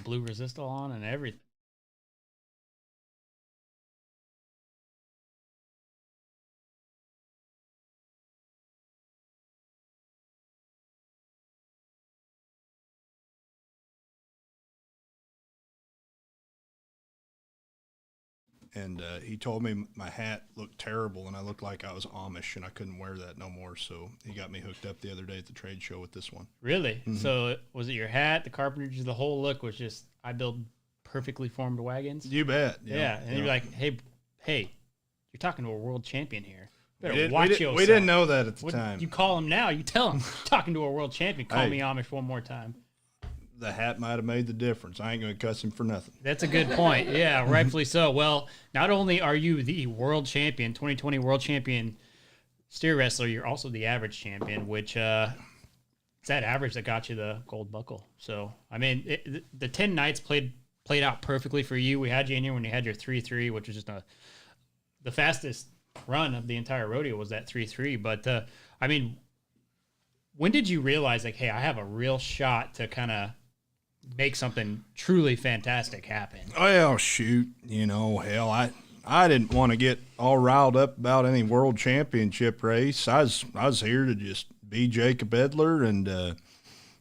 blue resistal on and everything. And he told me my hat looked terrible and I looked like I was Amish and I couldn't wear that no more. So he got me hooked up the other day at the trade show with this one. Really? So was it your hat, the carpenters, the whole look was just, I build perfectly formed wagons? You bet. Yeah. And you're like, hey, you're talking to a world champion here. We didn't know that at the time. You call him now. You tell him, talking to a world champion, call me Amish one more time. The hat might have made the difference. I ain't going to cuss him for nothing. That's a good point. Yeah, rightfully so. Well, not only are you the world champion, 2020 world champion steer wrestler, you're also the average champion, which it's that average that got you the gold buckle. So, I mean, the 10 nights played out perfectly for you. We had you in here when you had your 3-3, which was just the fastest run of the entire rodeo was that 3-3. But, I mean, when did you realize, like, hey, I have a real shot to kind of make something truly fantastic happen? Well, shoot, hell, I didn't want to get all riled up about any world championship race. I was here to just be Jacob Edler and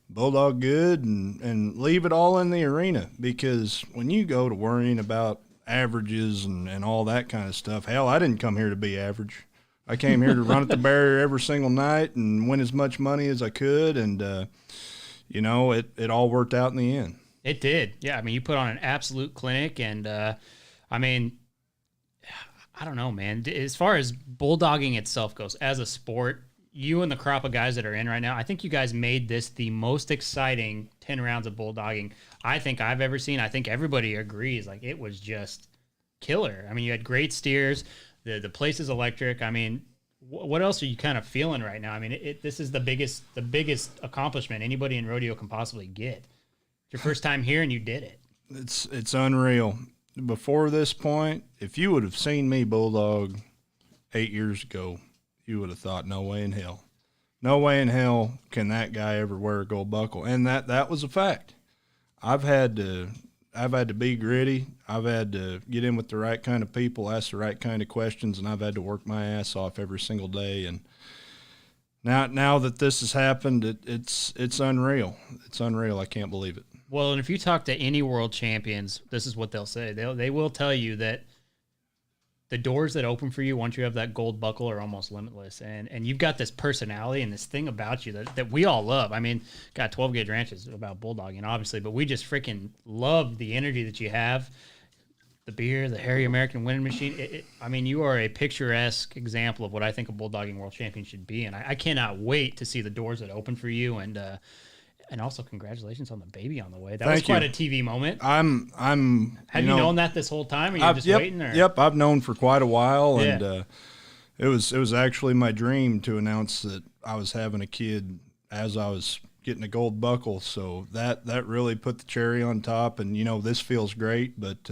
Bulldog Good and leave it all in the arena, because when you go to worrying about averages and all that kind of stuff, hell, I didn't come here to be average. I came here to run at the barrier every single night and win as much money as I could, and it all worked out in the end. It did. Yeah, I mean, you put on an absolute clinic, and I mean, I don't know, man. As far as bulldogging itself goes, as a sport, you and the crop of guys that are in right now, I think you guys made this the most exciting 10 rounds of bulldogging I think I've ever seen. I think everybody agrees. Like, it was just killer. I mean, you had great steers. The place is electric. I mean, what else are you kind of feeling right now? I mean, this is the biggest accomplishment anybody in rodeo can possibly get. It's your first time here, and you did it. It's unreal. Before this point, if you would have seen me bulldog 8 years ago, you would have thought, no way in hell. No way in hell can that guy ever wear a gold buckle. And that was a fact. I've had to be gritty. I've had to get in with the right kind of people, ask the right kind of questions, and I've had to work my ass off every single day. And now that this has happened, it's unreal. It's unreal. I can't believe it. Well, and if you talk to any world champions, this is what they'll say. They will tell you that the doors that open for you once you have that gold buckle are almost limitless. And you've got this personality and this thing about you that we all love. I mean, got 12 Gauge Ranch is about bulldogging, obviously, but we just freaking love the energy that you have. The beer, the hairy American winning machine. I mean, you are a picturesque example of what I think a bulldogging world champion should be. And I cannot wait to see the doors that open for you. And also, congratulations on the baby on the way. That was quite a TV moment. Have you known that this whole time, or you just waiting? Or? Yep, I've known for quite a while, and it was actually my dream to announce that I was having a kid as I was getting a gold buckle. So that really put the cherry on top. And this feels great, but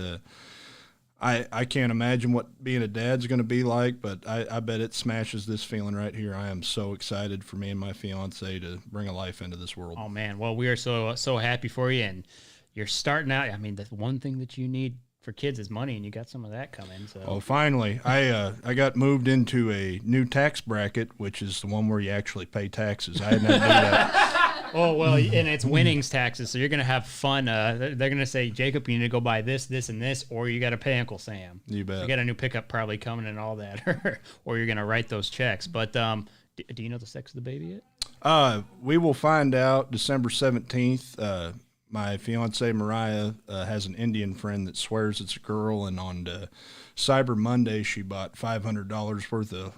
I can't imagine what being a dad's going to be like, but I bet it smashes this feeling right here. I am so excited for me and my fiance to bring a life into this world. Oh, man. Well, we are so happy for you, and you're starting out. I mean, the one thing that you need for kids is money, and you got some of that coming. So. Oh, finally. I got moved into a new tax bracket, which is the one where you actually pay taxes. I had never do that. Oh, well, and it's winnings taxes, so you're going to have fun. They're going to say, Jacob, you need to go buy this, and this, or you got to pay Uncle Sam. You bet. You got a new pickup probably coming and all that, or you're going to write those checks. But do you know the sex of the baby yet? We will find out December 17th. My fiance Mariah has an Indian friend that swears it's a girl, and on Cyber Monday she bought $500 worth of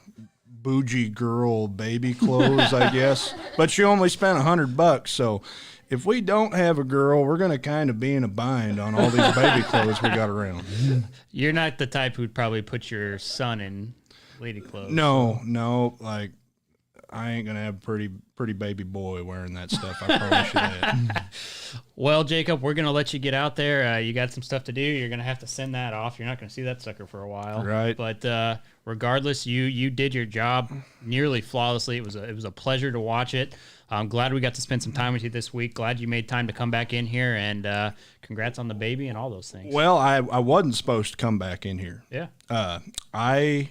bougie girl baby clothes, I guess. But she only spent $100. So if we don't have a girl, we're going to kind of be in a bind on all these baby clothes we got around. You're not the type who'd probably put your son in lady clothes. No. Like, I ain't going to have a pretty baby boy wearing that stuff. I promise you that. Well, Jacob, we're going to let you get out there. You got some stuff to do. You're going to have to send that off. You're not going to see that sucker for a while. Right. But regardless, you did your job nearly flawlessly. It was a pleasure to watch it. I'm glad we got to spend some time with you this week. Glad you made time to come back in here, and congrats on the baby and all those things. Well, I wasn't supposed to come back in here. Yeah. I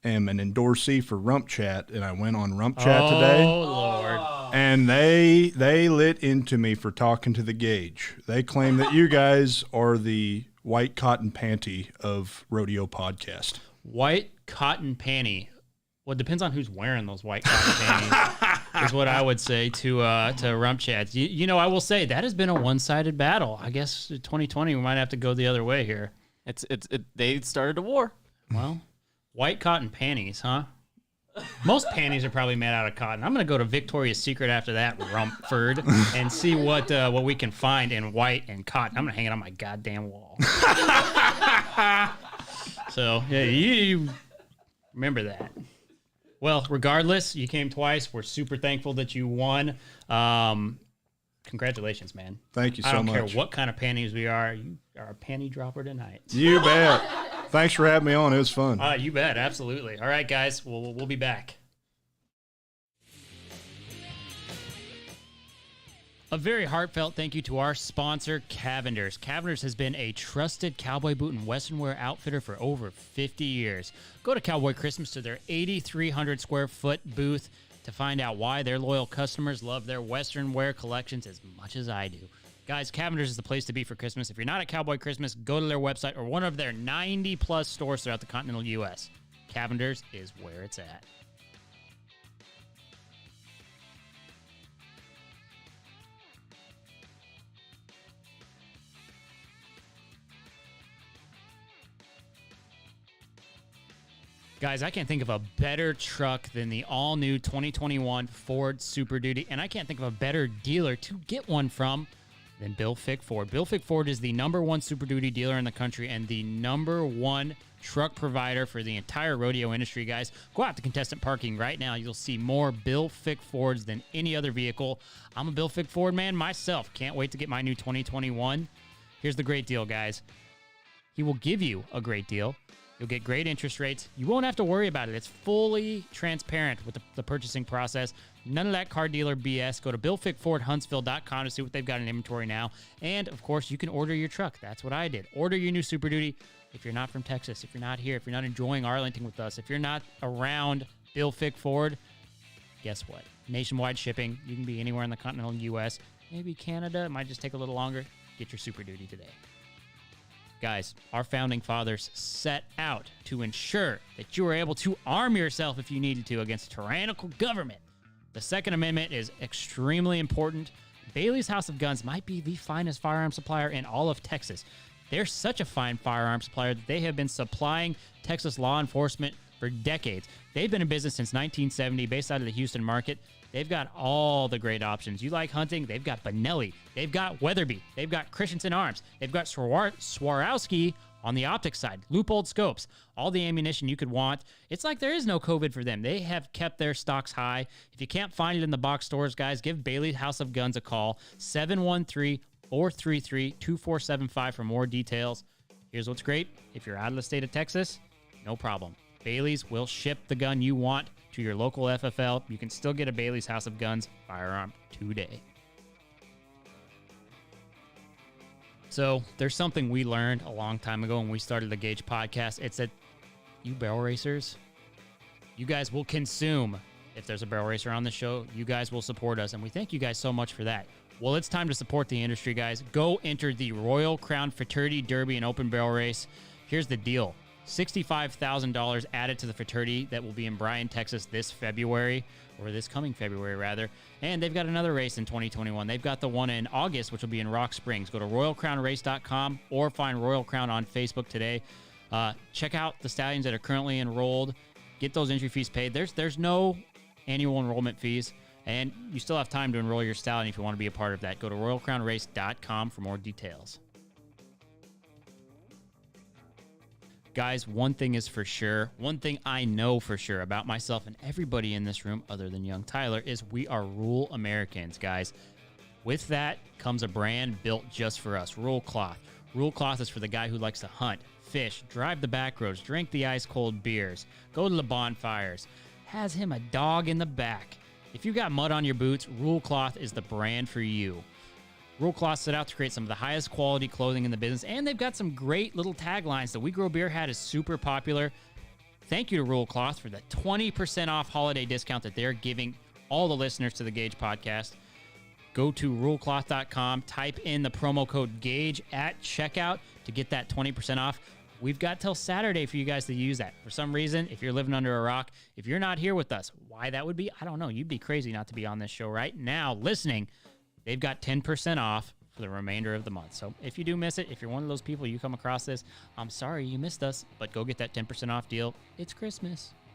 am an endorsee for Rump Chat, and I went on Rump Chat today. Oh, Lord. And they lit into me for talking to the Gauge. They claim that you guys are the white cotton panty of rodeo podcast. White cotton panty. Well, it depends on who's wearing those white cotton panties, is what I would say to Rump Chats. You know, I will say that has been a one-sided battle. I guess 2020 we might have to go the other way here. They started a war. Well, white cotton panties, huh? Most panties are probably made out of cotton. I'm going to go to Victoria's Secret after that, Rumford, and see what we can find in white and cotton. I'm going to hang it on my goddamn wall. So, yeah, you remember that. Well, regardless, you came twice. We're super thankful that you won. Congratulations, man. Thank you so much. I don't care what kind of panties we are. You are a panty dropper tonight. You bet. Thanks for having me on. It was fun. You bet. Absolutely. All right, guys. We'll be back. A very heartfelt thank you to our sponsor, Cavenders. Cavenders has been a trusted cowboy boot and western wear outfitter for over 50 years. Go to Cowboy Christmas to their 8,300 square foot booth to find out why their loyal customers love their western wear collections as much as I do. Guys, Cavenders is the place to be for Christmas. If you're not at Cowboy Christmas, go to their website or one of their 90-plus stores throughout the continental U.S. Cavenders is where it's at. Guys, I can't think of a better truck than the all-new 2021 Ford Super Duty, and I can't think of a better dealer to get one from than Bill Fick Ford. Bill Fick Ford is the #1 Super Duty dealer in the country and the #1 truck provider for the entire rodeo industry, guys. Go out to contestant parking right now. You'll see more Bill Fick Fords than any other vehicle. I'm a Bill Fick Ford man myself. Can't wait to get my new 2021. Here's the great deal, guys. He will give you a great deal. You'll get great interest rates. You won't have to worry about it. It's fully transparent with the purchasing process. None of that car dealer BS. Go to BillFickFordHuntsville.com to see what they've got in inventory now. And, of course, you can order your truck. That's what I did. Order your new Super Duty. If you're not from Texas, if you're not here, if you're not enjoying Arlington with us, if you're not around Bill Fick Ford, guess what? Nationwide shipping. You can be anywhere in the continental U.S. Maybe Canada. It might just take a little longer. Get your Super Duty today. Guys, our founding fathers set out to ensure that you were able to arm yourself if you needed to against tyrannical government. The Second Amendment is extremely important. Bailey's House of Guns might be the finest firearm supplier in all of Texas. They're such a fine firearm supplier that they have been supplying Texas law enforcement for decades. They've been in business since 1970, based out of the Houston market. They've got all the great options. You like hunting? They've got Benelli. They've got Weatherby. They've got Christensen Arms. They've got Swarovski on the optics side. Loopold scopes. All the ammunition you could want. It's like there is no COVID for them. They have kept their stocks high. If you can't find it in the box stores, guys, give Bailey House of Guns a call. 713-433-2475 for more details. Here's what's great. If you're out of the state of Texas, no problem. Bailey's will ship the gun you want to your local FFL. You can still get a Bailey's House of Guns firearm today. So there's something we learned a long time ago when we started the Gauge podcast. It's that you barrel racers, you guys will consume. If there's a barrel racer on the show, you guys will support us. And we thank you guys so much for that. Well, it's time to support the industry, guys. Go enter the Royal Crown Fraternity Derby and Open Barrel Race. Here's the deal. $65,000 added to the fraternity that will be in Bryan, Texas this February, or this coming February, rather. And they've got another race in 2021. They've got the one in August, which will be in Rock Springs. Go to RoyalCrownRace.com or find Royal Crown on Facebook today. Check out the stallions that are currently enrolled. Get those entry fees paid. There's no annual enrollment fees, and you still have time to enroll your stallion if you want to be a part of that. Go to RoyalCrownRace.com for more details. Guys, one thing is for sure, one thing I know for sure about myself and everybody in this room other than young Tyler is we are rural Americans, guys. With that comes a brand built just for us, Rural Cloth. Rural Cloth is for the guy who likes to hunt, fish, drive the back roads, drink the ice-cold beers, go to the bonfires, has him a dog in the back. If you got mud on your boots, Rule Cloth is the brand for you. Rule Cloth set out to create some of the highest quality clothing in the business, and they've got some great little taglines. The We Grow Beer hat is super popular. Thank you to Rule Cloth for the 20% off holiday discount that they're giving all the listeners to the Gauge podcast. Go to rulecloth.com, type in the promo code GAUGE at checkout to get that 20% off. We've got till Saturday for you guys to use that. For some reason, if you're living under a rock, if you're not here with us, why that would be, I don't know. You'd be crazy not to be on this show right now listening. They've got 10% off for the remainder of the month. So if you do miss it, if you're one of those people, you come across this, I'm sorry you missed us, but go get that 10% off deal. It's Christmas.